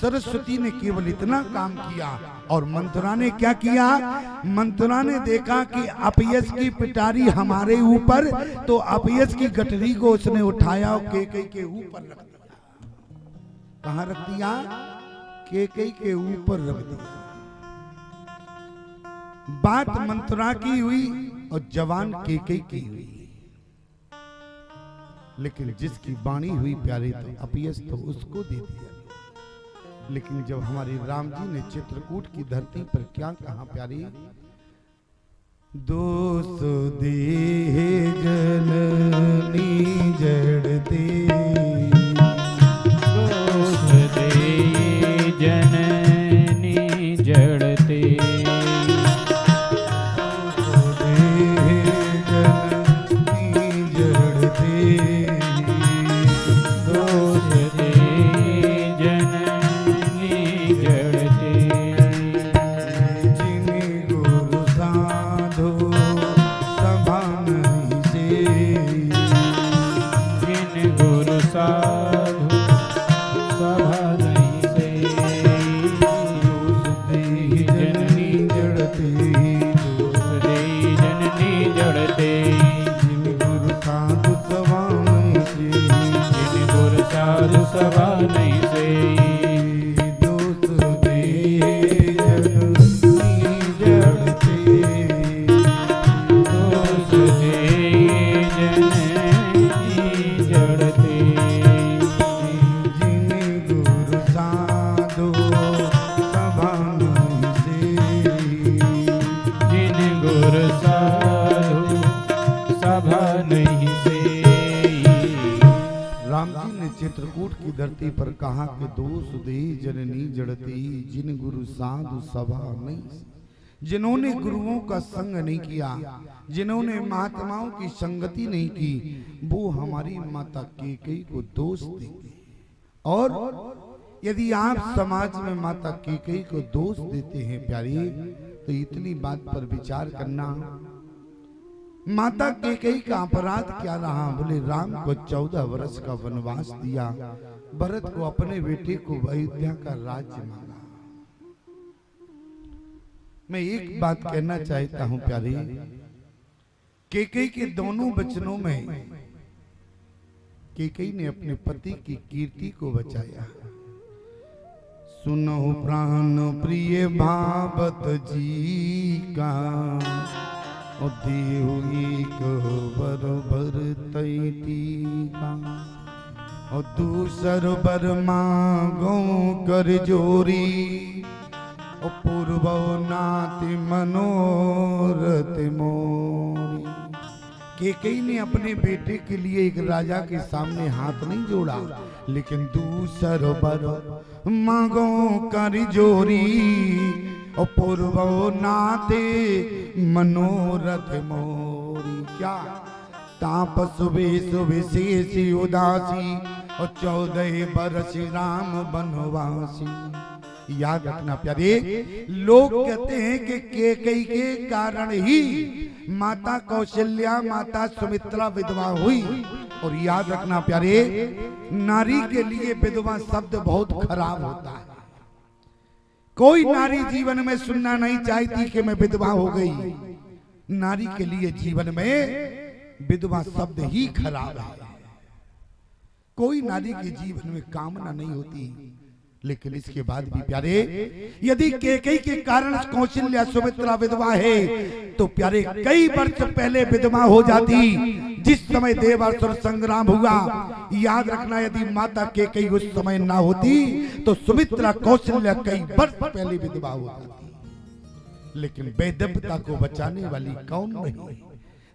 सरस्वती ने केवल इतना काम किया और मंथरा ने क्या किया? मंथरा ने देखा कि अपयश की पिटारी हमारे ऊपर, तो अपयश की गठरी को उसने उठाया और केकई के ऊपर रख दिया। कहां रख दिया? केकई के ऊपर रख दिया। बात मंथरा की हुई और जवान केकई की हुई, लेकिन जिसकी वाणी हुई प्यारे तो अपयश तो उसको दे दिया। लेकिन जब हमारे राम जी ने चित्रकूट की धरती पर क्या कहा प्यारी? दोष दे जननी जड़ दे, दोष दे जननी जड़ दे, चित्रकूट की धरती पर कहा कि दोष दे जननी जड़ती, जिन गुरु साधु सभा नहीं, जिन्होंने गुरुओं का संग नहीं किया, जिन्होंने महात्माओं की संगति नहीं की, वो हमारी माता केकई को दोष देंगे। और यदि आप समाज में माता केकई को दोष देते हैं प्यारी, तो इतनी बात पर विचार करना, माता केकई का अपराध क्या रहा? बोले राम को 14 वर्ष का वनवास दिया, भरत को अपने बेटे को अयोध्या का राज्य मांगा। मैं एक बात कहना चाहता हूं प्यारी, केकई के दोनों वचनों में केकई ने अपने पति की कीर्ति को बचाया। सुनो प्राण प्रिय भावत जी का, बरोबर तैतीका, और दूसर बर मांगो कर जोरी, और पूर्व नाति मनोरथ मोरी। केकई ने अपने बेटे के लिए एक राजा के सामने हाथ नहीं जोड़ा, लेकिन दूसर बर मांगो कर जोरी, और पूर्व नाते मनोरथ मोरी। क्या? तापस वेश विशेष उदासी, और 14 बरस राम बनवासी। याद रखना प्यारे, लोग कहते हैं कि केकई के कारण ही माता कौशल्या, माता सुमित्रा विधवा हुई। और याद रखना प्यारे, नारी के लिए विधवा शब्द बहुत खराब होता है। कोई नारी जीवन में सुनना नहीं चाहती कि मैं विधवा हो गई। नारी के लिए जीवन में विधवा शब्द ही खराब है। कोई नारी के जीवन में कामना नहीं होती। लेकिन इसके बाद भी प्यारे, यदि केकई के कारण कौशल्या सुमित्रा विधवा है, तो प्यारे कई वर्ष पहले विधवा हो जाती। जिस समय देवासुर संग्राम हुआ, याद रखना, यदि माता केकई उस समय ना होती तो सुमित्रा कौशल्या कई वर्ष पहले विधवा हो जाती। लेकिन वैदव्यता को बचाने वाली कौन नहीं?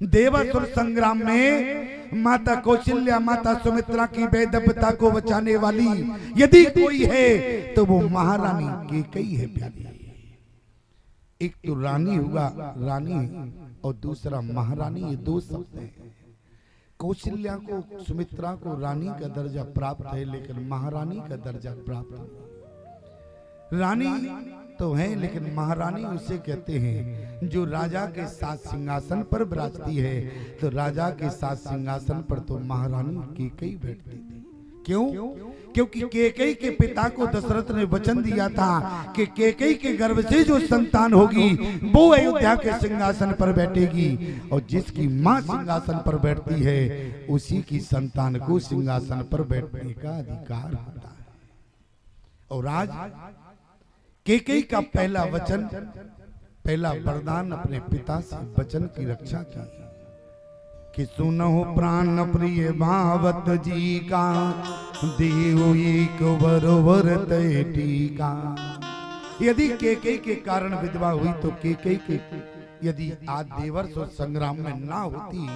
देवासुर संग्राम में माता कौशल्या, माता सुमित्रा की वैदव्यता को बचाने वाली यदि कोई है तो वो महारानी केकई है प्यारी। एक तो रानी हुआ, रानी, और दूसरा महारानी, ये दो शब्द हैं। कौशल्या को, सुमित्रा को रानी का दर्जा प्राप्त है, लेकिन महारानी का दर्जा प्राप्त नहीं। रानी तो है, लेकिन महारानी उसे कहते हैं जो राजा के साथ सिंहासन पर विराजती है। तो राजा के साथ सिंहासन पर तो महारानी केकई बैठती थी। क्यों? क्योंकि केकई के पिता को दशरथ ने वचन दिया था कि केकई के गर्भ से जो संतान होगी वो अयोध्या के सिंहासन पर बैठेगी, और जिसकी मां सिंहासन पर बैठती है उसी की संतान को सिंहासन पर बैठने का अधिकार होता है। और आज केकई का पहला वचन, पहला वरदान अपने पिता से वचन की रक्षा की कि सुनहो प्राण प्रिय भावत जी का, देव एक बरोबर तय टीका। यदि केकई के कारण विधवा हुई तो केकई के यदि आज देवर्ष और संग्राम में ना होती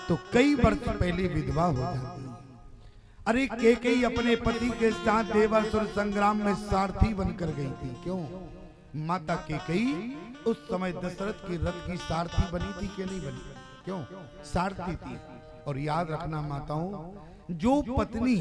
तो कई वर्ष पहले विधवा हो जाती। अरे केकई अपने पति के साथ देवर्ष और संग्राम में सारथी बनकर गई थी। क्यों? माता केकई उस समय दशरथ के रथ की सारथी बनी थी कि नहीं बनी? क्यों? सारथी थी। और याद रखना माताओं, जो पत्नी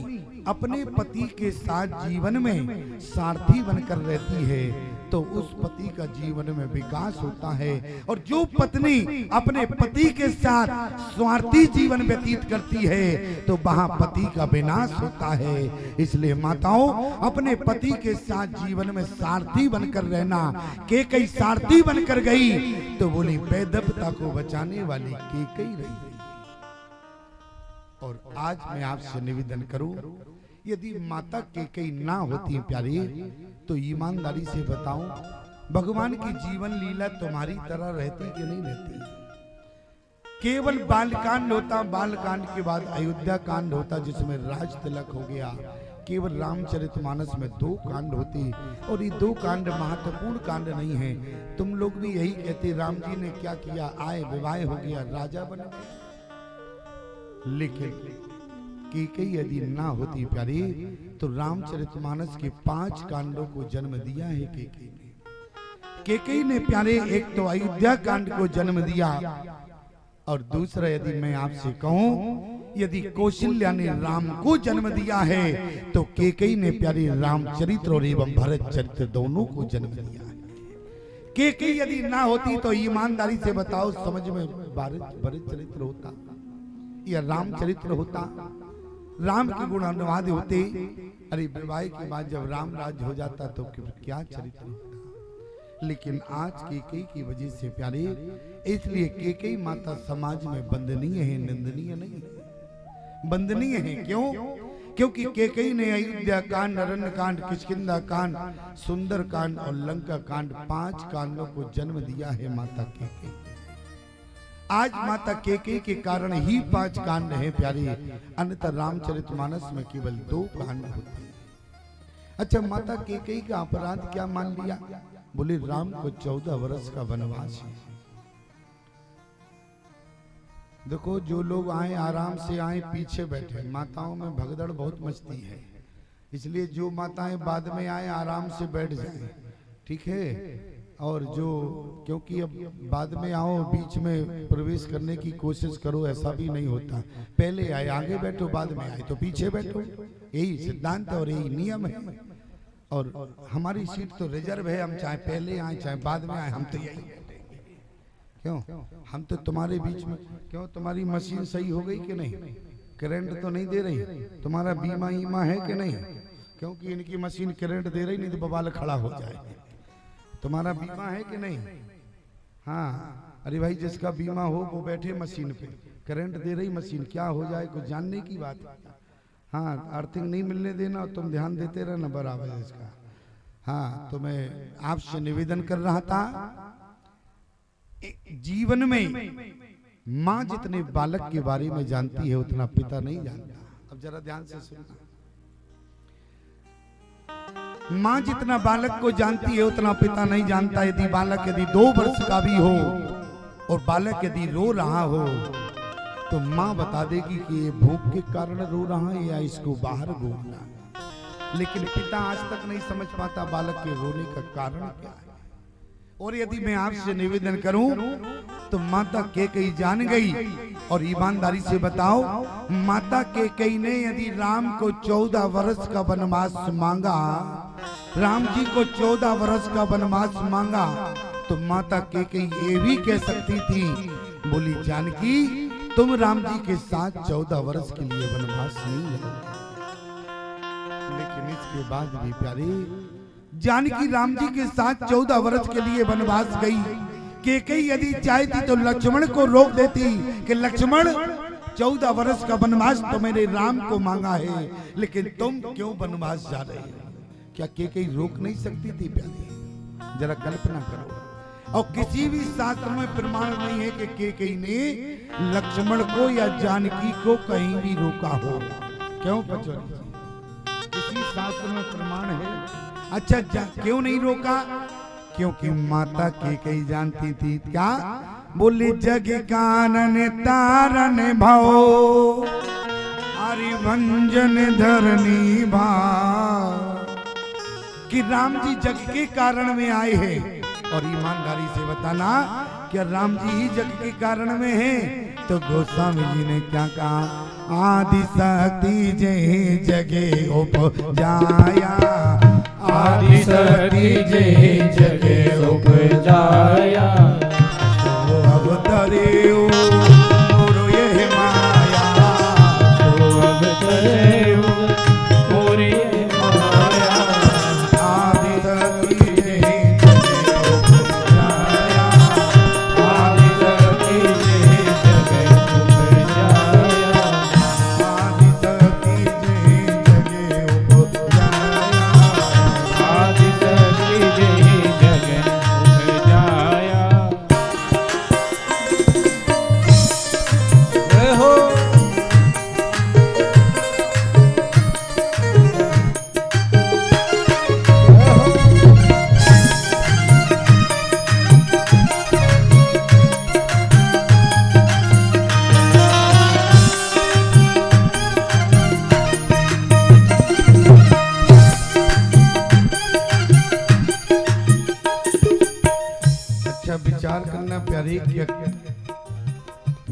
अपने पति के साथ जीवन में सारथी बनकर रहती है तो उस पति का जीवन में विकास होता है, और जो पत्नी अपने पति के साथ स्वार्थी जीवन व्यतीत करती है तो वहां पति का विनाश होता है। इसलिए माताओं, अपने पति के साथ जीवन में सारथी बनकर रहना। केकई सारथी बनकर गई तो बोली वैधव्यता को बचाने वाली केकई रही। और आज मैं आपसे निवेदन करूं, यदि माता केकई ना होती प्यारी तो ईमानदारी से बताओ भगवान की जीवन लीला तुम्हारी तरह रहती कि नहीं रहती? केवल बालकांड होता, बालकांड के बाद अयोध्या कांड होता जिसमें राज तिलक हो गया। केवल रामचरितमानस में 2 कांड होते, और ये 2 कांड महत्वपूर्ण कांड नहीं है। तुम लोग भी यही कहते राम जी ने क्या किया, आए विवाह हो गया, राजा बन गए। लेकिन केकई यदि ना होती प्यारी तो रामचरितमानस के 5 कांडों को जन्म दिया है केकई ने। केकई ने प्यारे एक तो अयोध्या कांड को जन्म दिया, और दूसरा यदि मैं आपसे कहूं यदि कौशल्या ने राम को जन्म दिया है तो केकई ने प्यारे रामचरित्र और एवं भरत चरित्र दोनों को जन्म दिया है। केकई यदि ना होती तो ईमानदारी से बताओ समझ में भरत चरित्र होता या रामचरित्र होता? राम के गुण अनुवाद होते। अरे विवाह के बाद जब राम राज्य हो जाता तो क्या चरित्र होता। लेकिन आज केकई की वजह से प्यारे, इसलिए केकई माता समाज में वंदनीय है, निंदनीय नहीं है। वंदनीय है क्यों? क्योंकि केकई ने अयोध्या कांड, अरण्य कांड, किष्किंधा कांड, सुंदर कांड और लंका कांड 5 कांडों को जन्म दिया है माता केकई। आज माता केकई के कारण ही 5 कांड हैं प्यारे, अन्यथा रामचरितमानस में केवल 2 कांड होते हैं। अच्छा, माता केकई का अपराध क्या मान लिया? बोले राम को 14 वर्ष का वनवास है। देखो, जो लोग आए आराम से आए, पीछे बैठे। माताओं में भगदड़ बहुत मचती है, इसलिए जो माताएं बाद में आए आराम से बैठ जाए, ठीक है। और जो, क्योंकि अब बाद में आओ बीच में प्रवेश करने की कोशिश करो, ऐसा भी नहीं होता। पहले आए आगे बैठो, बाद में आए तो पीछे बैठो। यही सिद्धांत और यही नियम है। और हमारी सीट तो रिजर्व है, हम चाहे पहले आए चाहे बाद में आए, हम तो यही बैठेंगे। क्यों? हम तो तुम्हारे बीच में। क्यों? तुम्हारी मशीन सही हो गई कि नहीं? करंट तो नहीं दे रही? तुम्हारा बीमा ईमा है कि नहीं? क्योंकि इनकी मशीन करंट दे रही, नहीं तो बवाल खड़ा हो जाए। तुम्हारा बीमा है कि नहीं? हाँ, अरे भाई जिसका बीमा हो वो बैठे मशीन पे, करंट दे रही मशीन, क्या हो जाए कुछ जानने की बात है। हाँ, अर्थिंग नहीं मिलने देना, तुम ध्यान देते रहना बराबर इसका। हाँ, तो मैं आपसे निवेदन कर रहा था, जीवन में माँ जितने बालक के बारे में जानती है उतना पिता नहीं जानता। अब जरा ध्यान से सुनना, माँ जितना बालक को जानती है उतना पिता नहीं जानता। यदि बालक यदि 2 वर्ष का भी हो और बालक यदि रो रहा हो तो माँ बता देगी कि ये भूख के कारण रो रहा है या इसको बाहर घूमना। लेकिन पिता आज तक नहीं समझ पाता बालक के रोने का कारण क्या है। और यदि मैं आपसे निवेदन करूं तो माता केकई जान गई। और ईमानदारी से बताओ, माता केकई ने यदि राम को 14 वर्ष का वनवास मांगा, राम जी को 14 वर्ष का वनवास मांगा, तो माता केकई ये भी कह सकती थी, बोली जानकी तुम राम जी के साथ 14 वर्ष के लिए वनवास नहीं रहोगे। लेकिन इसके बाद भी प्यारे जानकी राम जी के साथ 14 वर्ष के लिए वनवास गई। कैकेयी यदि चाहती तो लक्ष्मण को रोक देती कि लक्ष्मण 14 वर्ष का वनवास तो मेरे राम को मांगा है, लेकिन तुम क्यों वनवास जा रहे हो? क्या कैकेयी रोक नहीं सकती थी प्यारे? जरा कल्पना करो। और किसी भी शास्त्र में प्रमाण नहीं है कि कैकेयी ने लक्ष्मण को या जानकी को कहीं भी रोका हो। क्यों पचोरी? किसी शास्त्र में प्रमाण है? अच्छा क्यों नहीं रोका? क्योंकि माता कैकेयी जानती थी क्या? बोले जग कानन तारन भाव हरिभंजन धरनी भाव, कि राम जी जग के कारण में आए हैं। और ईमानदारी से बताना क्या राम जी ही जग के कारण में हैं? तो गोस्वामी जी ने क्या कहा? आदि शक्ति जय जगे उपजाया, आदि शक्ति जय जगे उपजाया, तो अवतरे मोरो ये माया, तो अवतरे मोरो ये माया, आदि शक्ति जय जगे उपजाया, आदि शक्ति जय जगे उपजाया, आदि शक्ति जय जगे उपजाया, आदि शक्ति जय जगे उपजाया। अच्छा विचार करना प्यारे, क्या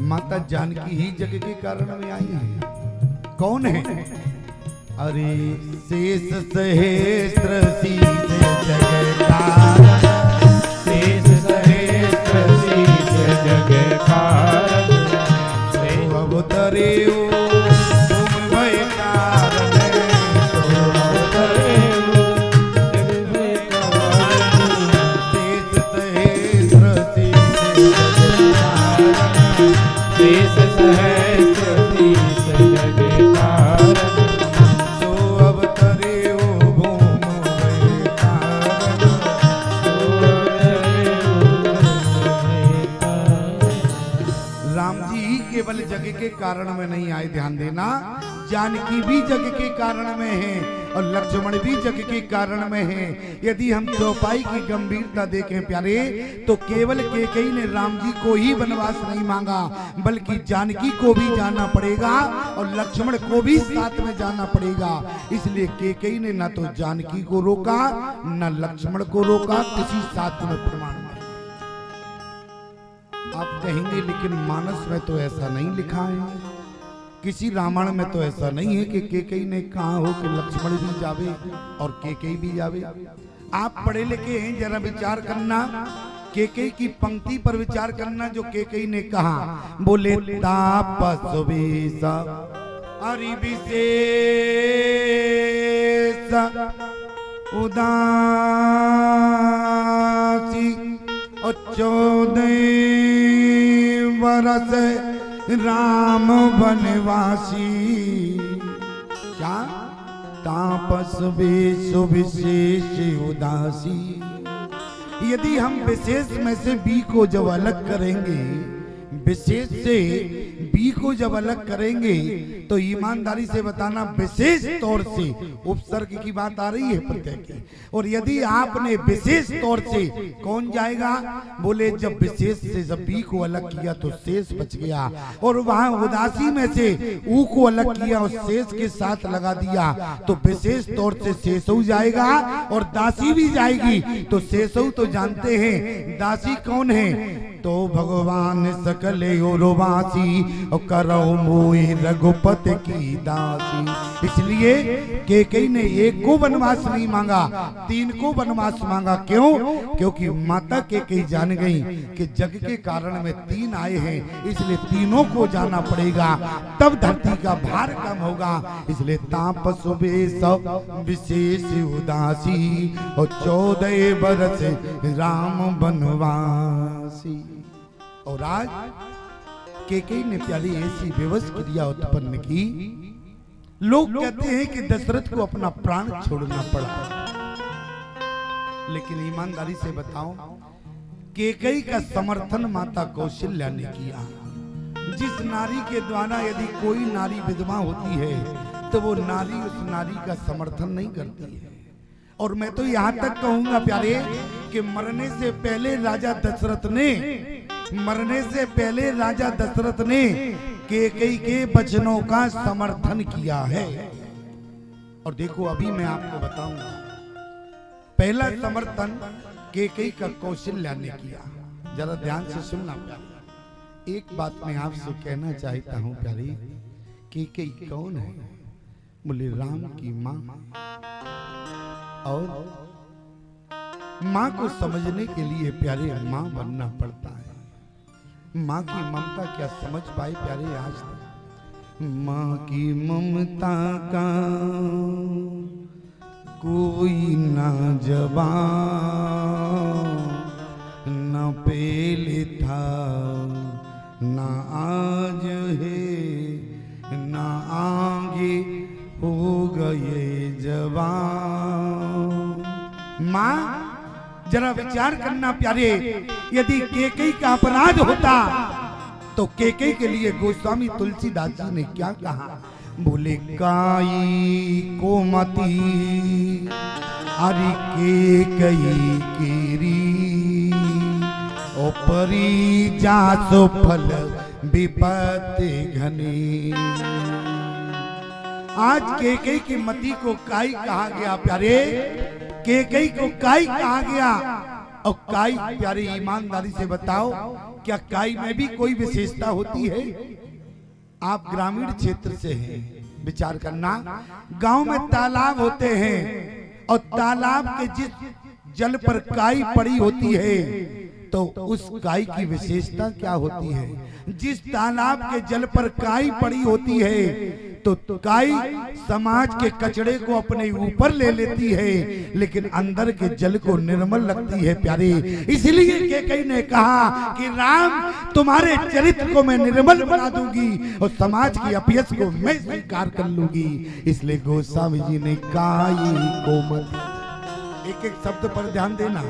माता जानकी ही जग के कारण में आई है? कौन है? अरे शेष सहस्त्र शीस जगकार, शेष सहस्त्र शीस जगकार, तो अवतरे तुम भय कारण, तो अवतरे शेष सहस्त्र शीस जगकार, शेष सहस्त्र शीस जगकार, तो अवतरे भूम भय कारण। राम जी ही केवल जग के कारण में नहीं आए, ध्यान देना, जानकी भी जग के कारण में है और लक्ष्मण भी जग के कारण में है। यदि हम चौपाई की गंभीरता देखें प्यारे, तो केवल कैकेयी ने राम जी को ही वनवास नहीं मांगा, बल्कि जानकी को भी जाना पड़ेगा और लक्ष्मण को भी साथ में जाना पड़ेगा। इसलिए कैकेयी ने न तो जानकी को रोका न लक्ष्मण को रोका, किसी शास्त्र में प्रमाण नहीं। आप कहेंगे लेकिन मानस में तो ऐसा नहीं लिखा है, किसी रामायण में तो ऐसा नहीं है कि कैकेयी ने कहा हो कि लक्ष्मण भी जावे और कैकेयी भी जावे। आप पढ़े लिखे हैं, जरा विचार करना, कैकेयी की पंक्ति पर विचार करना जो कैकेयी ने कहा। बोले तापस वेश हरि विशेष उदासी और 14 वर्ष राम वनवासी। क्या? तापस वेश विशेष उदासी। यदि हम विशेष में से बी को जब अलग करेंगे, विशेष से बी को जब अलग करेंगे, तो ईमानदारी से बताना विशेष तौर से उपसर्ग की बात आ रही है प्रत्यय की। और यदि आपने विशेष तौर से, कौन जाएगा? बोले जब विशेष से जब बी को अलग किया तो शेष बच गया, और वहां उदासी में से ऊ को अलग किया और शेष के साथ लगा दिया, तो विशेष तौर से शेषऊ जाएगा और दासी भी जाएगी। तो शेषऊ तो जानते हैं, दासी कौन है? तो भगवान सकल ओरवासी और करो मोए रघुपति की दासी। इसलिए कैकेयी ने एक को वनवास नहीं मांगा, 3 को वनवास मांगा। क्यों? क्योंकि माता कैकेयी जान गई कि जग के कारण में 3 आए हैं, इसलिए तीनों को जाना पड़ेगा, तब धरती का भार कम होगा। इसलिए तापस सब विशेष उदासी और 14 बरस राम वनवासी। और आज कैकेयी ने प्यारी ऐसी विवश क्रिया उत्पन्न की, लोग कहते हैं कि दशरथ को अपना प्राण छोड़ना पड़ा, लेकिन ईमानदारी से बताओ कैकेयी का समर्थन माता कौशल्या ने किया। जिस नारी के द्वारा यदि कोई नारी विधवा होती है तो वो नारी उस नारी का समर्थन नहीं करती है। और मैं तो यहां तक कहूंगा प्यारे कि मरने से पहले राजा दशरथ ने कैकेयी के वचनों का समर्थन किया है। और देखो अभी मैं आपको बताऊंगा, पहला समर्थन कैकेयी का कौशल्या ने किया। जरा ध्यान से सुनना प्यारे, एक बात मैं आपसे कहना चाहता हूं प्यारी, कैकेयी कौन है? बोले राम की मां। और मां को समझने के लिए प्यारे मां बनना पड़ता है। मां की ममता क्या समझ पाए प्यारे आज तक? मां की ममता का कोई ना जवान, न पहले था ना आज है ना आगे हो गए जवान। मां जरा विचार करना प्यारे, यदि कैकेयी का अपराध होता तो कैकेयी के लिए गोस्वामी तुलसीदास जी ने क्या कहा? बोले काई को मती अरे कैकेयी केरी ओ परी जासो फल विपत्ति घनी। आज कैकेयी की मति को काई कहा गया प्यारे, कैकेयी को काई कहा गया। और काई प्यारे ईमानदारी से बताओ, क्या काई में भी कोई विशेषता होती है? आप ग्रामीण क्षेत्र से हैं, विचार करना, गांव में तालाब होते हैं और तालाब के जिस जल पर काई पड़ी होती है तो उस काई की विशेषता क्या होती है? जिस तालाब के जल पर काई पड़ी होती है तो काई समाज के कचड़े को अपने ऊपर ले लेती है, लेकिन अंदर के जल को निर्मल रखती है प्यारे। इसलिए कैकेयी ने कहा कि राम तुम्हारे चरित्र को मैं निर्मल बना दूंगी और समाज की अपयश को मैं स्वीकार कर लूंगी। इसलिए गोस्वामी जी ने काई कोमल, एक एक शब्द पर ध्यान देना।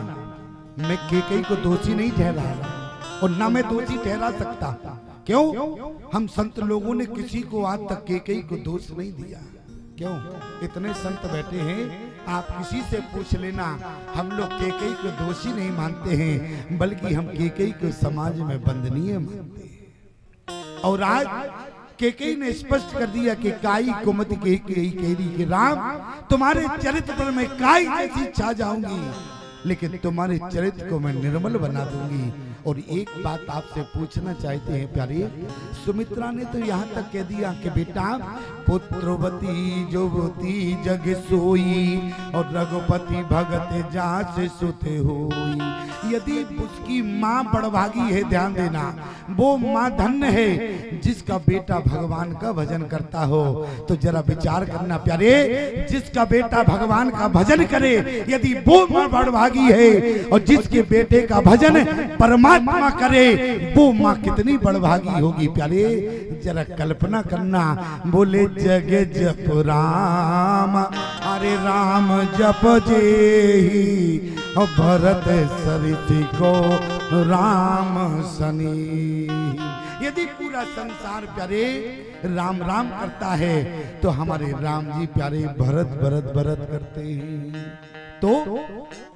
मैं कैकेयी को दोषी नहीं ठहरा और ना मैं दोषी ठहरा सकता। क्यों? हम संत लोगों ने किसी को आज तक कैकेयी को दोष नहीं दिया। क्यों? इतने संत बैठे हैं, आप किसी से पूछ लेना, हम लोग कैकेयी को दोषी नहीं मानते हैं, बल्कि हम कैकेयी को समाज में वंदनीय मानते हैं। और आज कैकेयी ने स्पष्ट कर दिया कि काई कुमति कैकेयी केरी कि राम तुम्हारे चरित्र पर मैं काई जैसी छा जाऊंगी, लेकिन तुम्हारे चरित्र को मैं निर्मल बना दूंगी। और एक बात आपसे पूछना चाहते हैं प्यारे, सुमित्रा ने तो यहाँ तक कह दिया कि बेटा पुत्रवती जोवती जग सोई और रघुपति भगत जास सुते होई। यदि उसकी माँ बड़भागी है, ध्यान देना, वो माँ धन्य है जिसका बेटा भगवान का भजन करता हो। तो जरा विचार करना प्यारे, जिसका बेटा भगवान का भजन करे, यदि वो माँ बड़भागी है और जिसके बेटे का भजन परमात्मा करे, वो माँ कितनी बड़भागी होगी प्यारे। जरा कल्पना करना। बोले जग जप राम, अरे राम जप जेहि और भरत सरिति को राम सनी। यदि पूरा संसार प्यारे राम राम करता है तो हमारे राम जी प्यारे भरत भरत भरत करते हैं। तो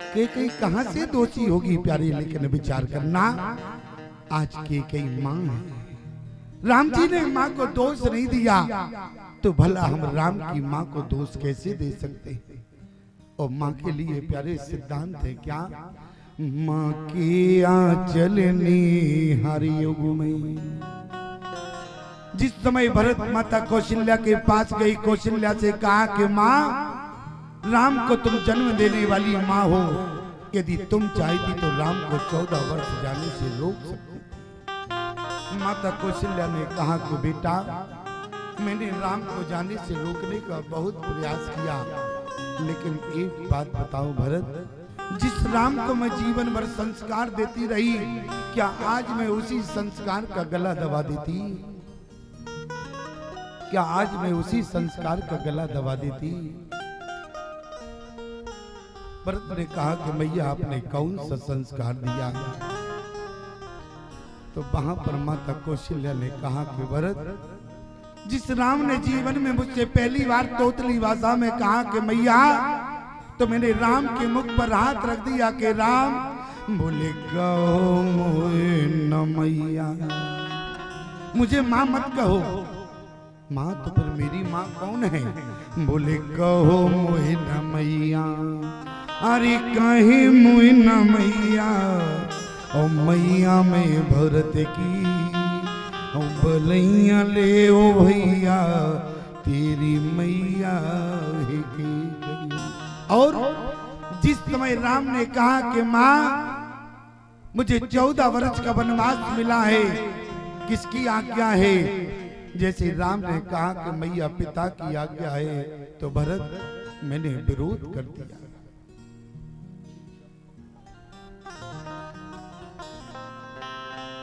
कैकेयी कहां से दोषी होगी प्यारी? लेकिन विचार करना, आज कैकेयी मां है, राम जी ने मां को दोष नहीं दिया, तो भला हम राम की मां को दोष कैसे दे सकते हैं? और मां के लिए प्यारे सिद्धांत है क्या? मां के आंचल ने हर युग में जिस समय भरत माता कौशल्या के पास गई, कौशल्या से कहा कि माँ, राम को तुम जन्म देने वाली माँ हो, यदि तुम चाहती तो राम को 14 वर्ष जाने से रोक सकती। माता कौशल्या ने कहा कि बेटा, मैंने राम को जाने से रोकने का बहुत प्रयास किया, लेकिन एक बात बताओ भरत, जिस राम को मैं जीवन भर संस्कार देती रही, क्या आज मैं उसी संस्कार का गला दबा देती? क्या आज मैं उसी संस्कार का गला दबा देती? भरत ने कहा कि मैया, आपने कौन सा संस्कार दिया? तो वहां पर माता कौशल्या ने कहा कि भरत, जिस राम ने जीवन में मुझसे पहली बार तोतली भाषा में कहा कि मैया, तो मैंने राम के मुख पर हाथ रख दिया कि राम, बोले कहो मोहे न मैया, मुझे माँ मत कहो। माँ तो फिर मेरी माँ कौन है? बोले कहो मोहे न मैया, अरे कहीं मोहे न मैया, ओ मैया में भरत की, ओ बलैया ले ओ भैया, तेरी मैया है की। और जिस समय राम ने कहा कि माँ, मुझे 14 वर्ष का वनवास मिला है, किसकी आज्ञा है? जैसे राम ने कहा कि मैया पिता की आज्ञा है, तो भरत मैंने विरोध कर दिया।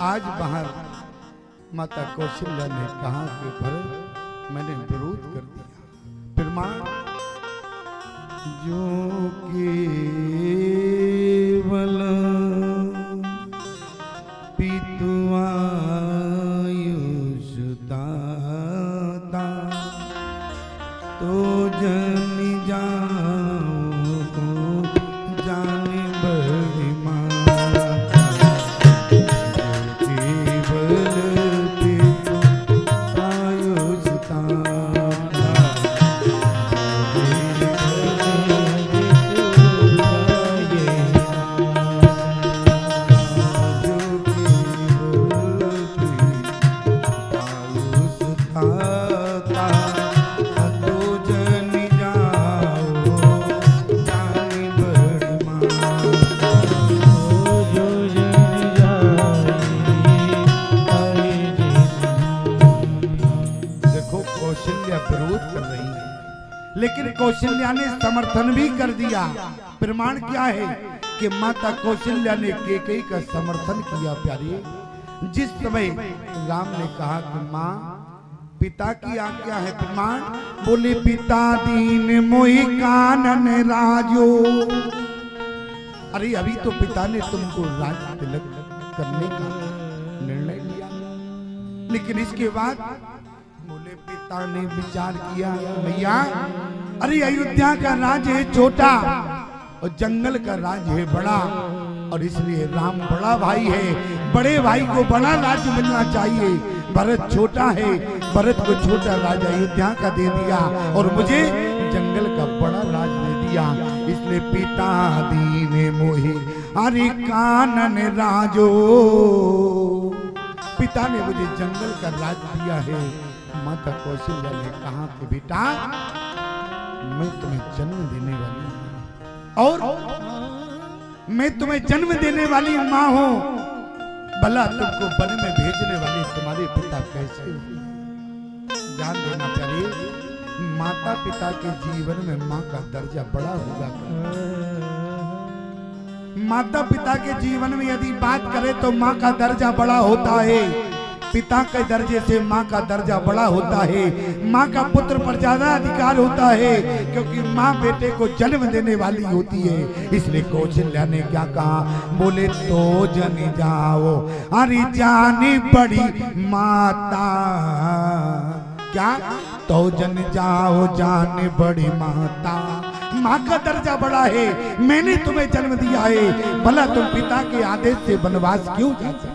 आज बाहर माता कौशल्या ने कहा कि भरत मैंने विरोध कर दिया। फिर मां, जो केवल पितुआ तो जन जाओ जान बड़ी माता, केवल पितुआ लेकिन कौशल्या ने समर्थन भी कर दिया। प्रमाण क्या है कि माता कौशल्या ने कैकेयी का समर्थन किया। प्यारे, जिस समय राम ने कहा कि माँ पिता की आज्ञा है, प्रमाण बोले पिता दीन मोहि कानन राजो। अरे अभी तो पिता ने तुमको राज तिलक करने का निर्णय लिया, लेकिन इसके बाद बोले पिता ने विचार किया, भैया अरे अयोध्या का राज है छोटा और जंगल का राज है बड़ा, और इसलिए राम बड़ा भाई है, बड़े भाई को बड़ा राज्य मिलना चाहिए। भरत छोटा है, भरत को छोटा राज अयोध्या का दे दिया और मुझे जंगल का बड़ा राज दे दिया। इसलिए पिता दीने मोहि अरे कानन राजो, पिता ने मुझे जंगल का राज दिया है। माता कौशल्या ने कहा कि बेटा मैं तुम्हें जन्म देने वाली हूं और मैं तुम्हें जन्म देने वाली माँ हूं, भला तुमको वन में भेजने वाले तुम्हारे पिता कैसे हो? ध्यान देना प्यारे, माता पिता के जीवन में माँ का दर्जा बड़ा होगा। माता पिता के जीवन में यदि बात करें तो माँ का दर्जा बड़ा होता है, पिता के दर्जे से माँ का दर्जा बड़ा होता है। माँ का पुत्र पर ज्यादा अधिकार होता है क्योंकि माँ बेटे को जन्म देने वाली होती है। इसलिए कौशल्या ने क्या कहा, बोले तो जन जाओ अरे जाने बड़ी माता, क्या तो जन जाओ जाने बड़ी माता। माँ का दर्जा बड़ा है, मैंने तुम्हें जन्म दिया है, भला तुम पिता के आदेश से वनवास क्यों जा सकते?